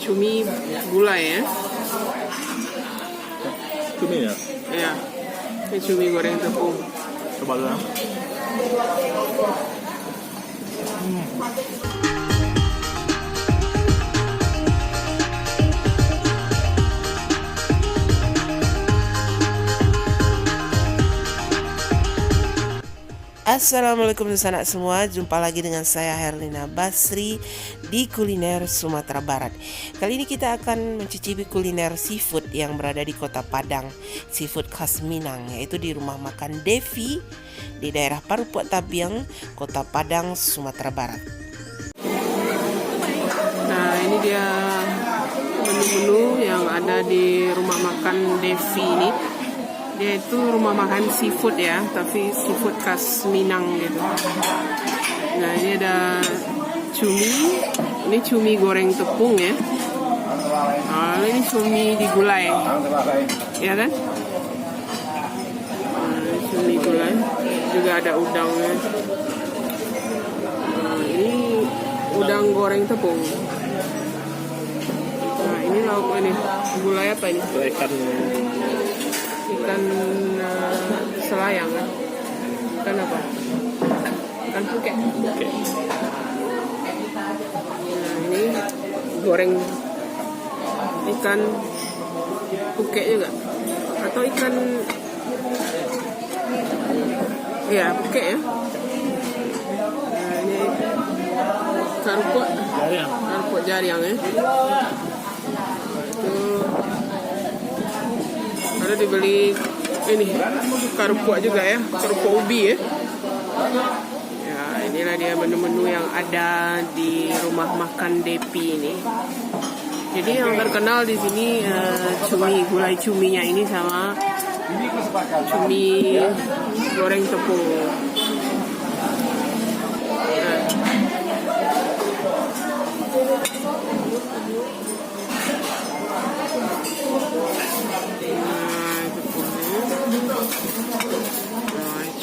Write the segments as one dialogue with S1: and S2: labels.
S1: cumi gulai ya.
S2: Cumi ya?
S1: Iya. Ini cumi goreng tepung.
S2: Coba dulu ya.
S3: Assalamualaikum sanak semua, jumpa lagi dengan saya Herlina Basri di Kuliner Sumatera Barat. Kali ini kita akan mencicipi kuliner seafood yang berada di kota Padang, seafood khas Minang, yaitu di rumah makan Devi di daerah Parupuk Tabiang, kota Padang, Sumatera Barat.
S1: Nah, ini dia menu-menu yang ada di rumah makan Devi ini. Dia itu rumah makan seafood ya, tapi seafood khas Minang gitu. Nah, ini ada cumi, ini cumi goreng tepung ya. Nah, ini cumi digulai, ya kan? Nah, cumi gulai, juga ada udangnya. Nah, ini udang goreng tepung. Nah, ini lauk ini, gulai apa ini? Ikan selayang kan? Ikan apa? Ikan puket. Nah, ini goreng ikan puket juga, atau ikan ya puket ya. Nah, ini karupuk jariang ya. Ada dibeli ini karupuk juga ya, karupuk ubi ya. Ya, inilah dia menu-menu yang ada di rumah makan Devi ini. Jadi yang terkenal di sini cumi, gulai cuminya ini sama cumi goreng tepung.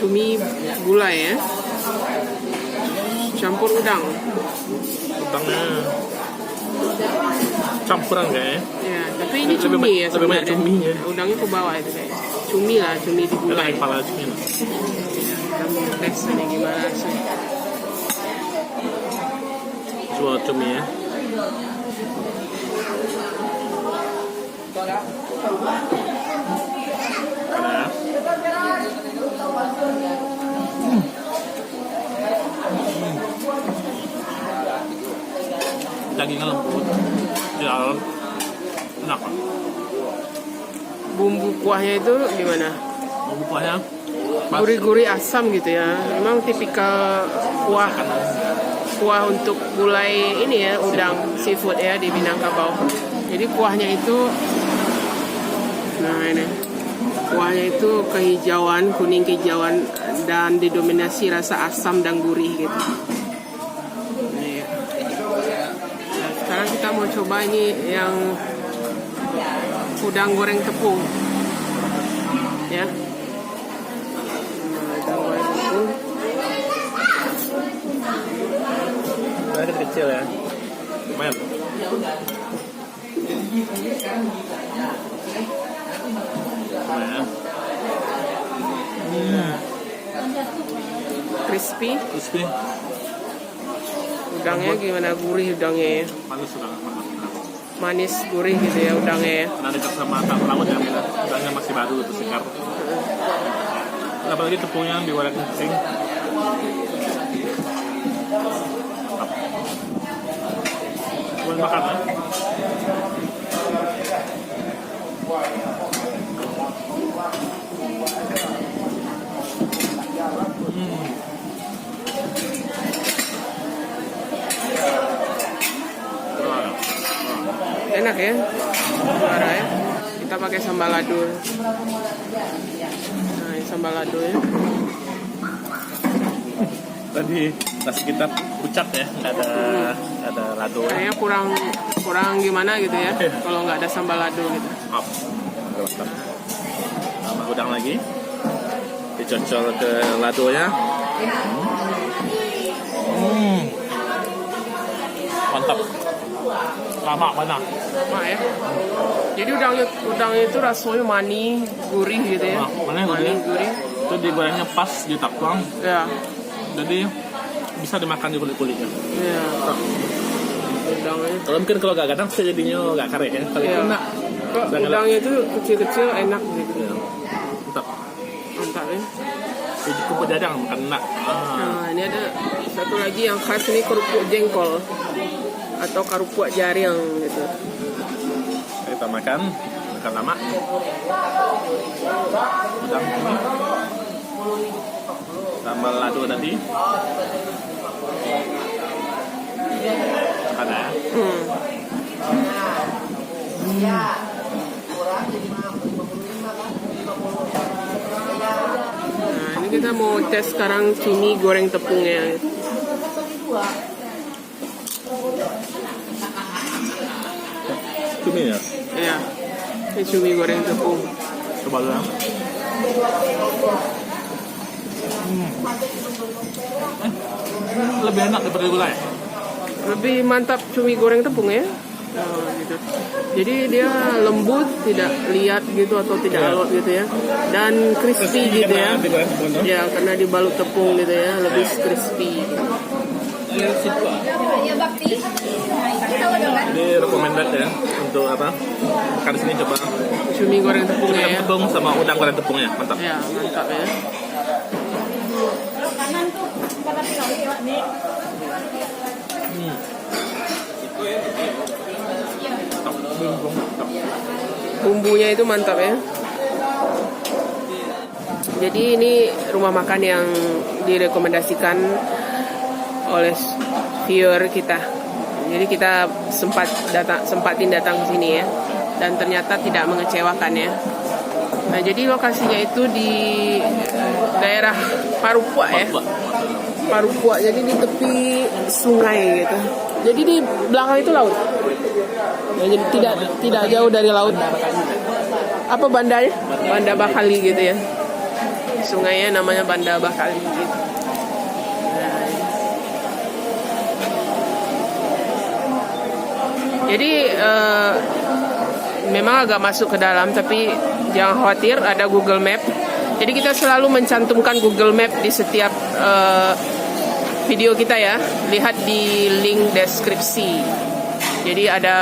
S1: Cumi gulai ya, campur udang.
S2: Udangnya campuran kayaknya.
S1: Ya, tapi ini cumi ya sebenarnya.
S2: Cuminya.
S1: Udangnya ke bawah itu kayak. Cumi lah, cumi digulai.
S2: Kepala cumi.
S1: Ya, kita mau tes ini gimana sih?
S2: Jual cumi ya. Dagingnya lembut, di dalam enak.
S1: Bumbu kuahnya itu gimana?
S2: Bumbu kuahnya
S1: Gurih-gurih asam gitu ya. Memang tipikal kuah untuk gulai ini ya, udang seafood ya di Minangkabau. Jadi kuahnya itu, nah ini kuahnya itu kehijauan, kuning kehijauan, dan didominasi rasa asam dan gurih gitu. Sekarang kita mau coba ini yang udang goreng tepung ya. Udang goreng tepung.
S2: Ini kecil ya. Lumayan.
S1: Crispy.
S2: Crispy.
S1: Udangnya gimana, gurih udangnya ya. Manis gurih gitu ya udangnya ya.
S2: Nanti sama tahu laut ya, udangnya masih baru itu segar. Apalagi tepungnya digoreng kering. Buat makan ya.
S1: Enak ya, marah ya. Kita pakai sambal lado. Nah, ini sambal lado ya.
S2: Tadi nasi kita pucat ya, nggak ada lado.
S1: Kayaknya kurang gimana gitu ya, kalau nggak ada sambal lado gitu.
S2: Maaf, tambah udang lagi, dicocol ke ladonya. Mantap. Lama mana?
S1: Lama ya. Jadi udangnya itu rasanya manis, gurih gitu ya.
S2: Mana gurih?
S1: Gurih.
S2: Itu digorengnya pas di takwang.
S1: Ya.
S2: Jadi bisa dimakan di kulit-kulitnya.
S1: Ya. Udangnya.
S2: Kalau mungkin kalau gak kadang bisa jadinya gak kare ya. Kalau itu enggak.
S1: Kok udangnya itu kecil-kecil enak gitu.
S2: Ya. Mantap.
S1: Mantap ya.
S2: Jadi kumpul dadang makan enak.
S1: Nah, ini ada satu lagi yang khas ini kerupuk jengkol atau kerupuk jaring gitu.
S2: Kita makan lama. Udang ini. Sambal lado tadi. Ada ya.
S1: Nah, ini kita mau tes sekarang cumi goreng tepungnya.
S2: Cumi ya.
S1: Ya, ini cumi goreng tepung.
S2: Coba dulu ya. Lebih enak daripada gulai.
S1: Lebih mantap cumi goreng tepung ya. Oh, gitu. Jadi dia lembut, tidak liat gitu atau tidak alot gitu ya, dan crispy gitu ya. Ya, karena dibalut tepung gitu ya, lebih crispy.
S2: Ini recommended ya untuk apa? Makan di sini coba.
S1: Cumi goreng tepungnya ya.
S2: Tepung sama udang goreng tepungnya, mantap.
S1: Ya, mantap ya. Bumbunya itu mantap ya. Jadi ini rumah makan yang direkomendasikan oleh viewer kita. Jadi kita sempatin datang ke sini ya. Dan ternyata tidak mengecewakan ya. Nah, jadi lokasinya itu di daerah Parupua ya. Parupua, jadi di tepi sungai gitu. Jadi di belakang itu laut. Ya, jadi tidak jauh dari laut. Apa bandanya? Banda Bakali gitu ya. Sungainya namanya Banda Bakali gitu. Nah, jadi memang agak masuk ke dalam, tapi jangan khawatir, ada Google Map. Jadi kita selalu mencantumkan Google Map di setiap video kita ya. Lihat di link deskripsi. Jadi ada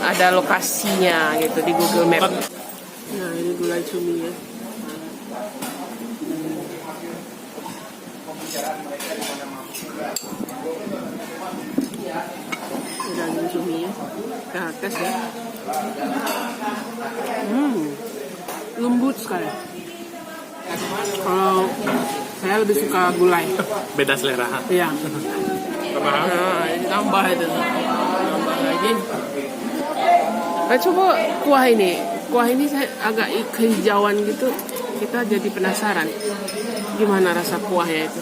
S1: ada lokasinya gitu di Google Map. Nah, ini gulai cumi ya. Daging cumi ya. Kita tes ya. Lembut sekali. Kalau saya lebih suka gulai.
S2: Beda selera.
S1: Iya. Nah, ini tambah itu. Tambah lagi. Nah, coba kuah ini. Kuah ini saya agak kehijauan gitu. Kita jadi penasaran. Gimana rasa kuahnya itu?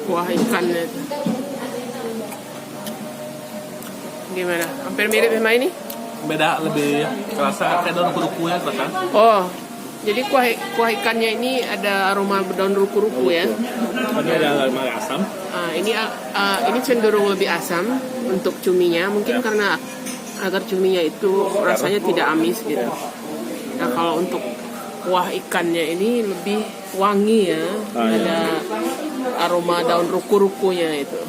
S1: Kuah ikannya itu. Gimana? Hampir mirip sama ini?
S2: Beda, lebih kerasa kayak daun kurukunya kan?
S1: Oh, jadi kuah ikannya ini ada aroma daun ruku-ruku ya?
S2: Ini ada aroma asam.
S1: Ini cenderung lebih asam untuk cuminya, mungkin karena agar cuminya itu rasanya tidak amis gitu. Nah, kalau untuk kuah ikannya ini lebih wangi ya, ada aroma daun ruku-rukunya itu.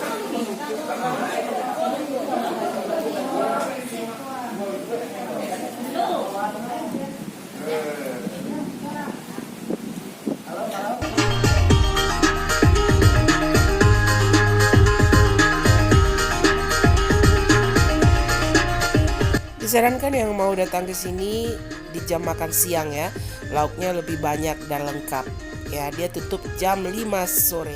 S3: Disarankan yang mau datang ke sini di jam makan siang ya. Lauknya lebih banyak dan lengkap. Ya, dia tutup jam 5 sore.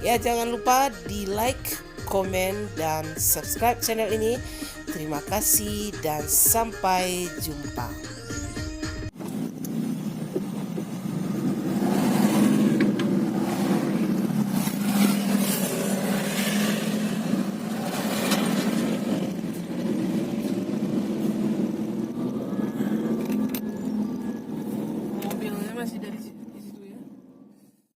S3: Ya, jangan lupa di like, komen, dan subscribe channel ini. Terima kasih dan sampai jumpa.
S1: Mobilnya masih dari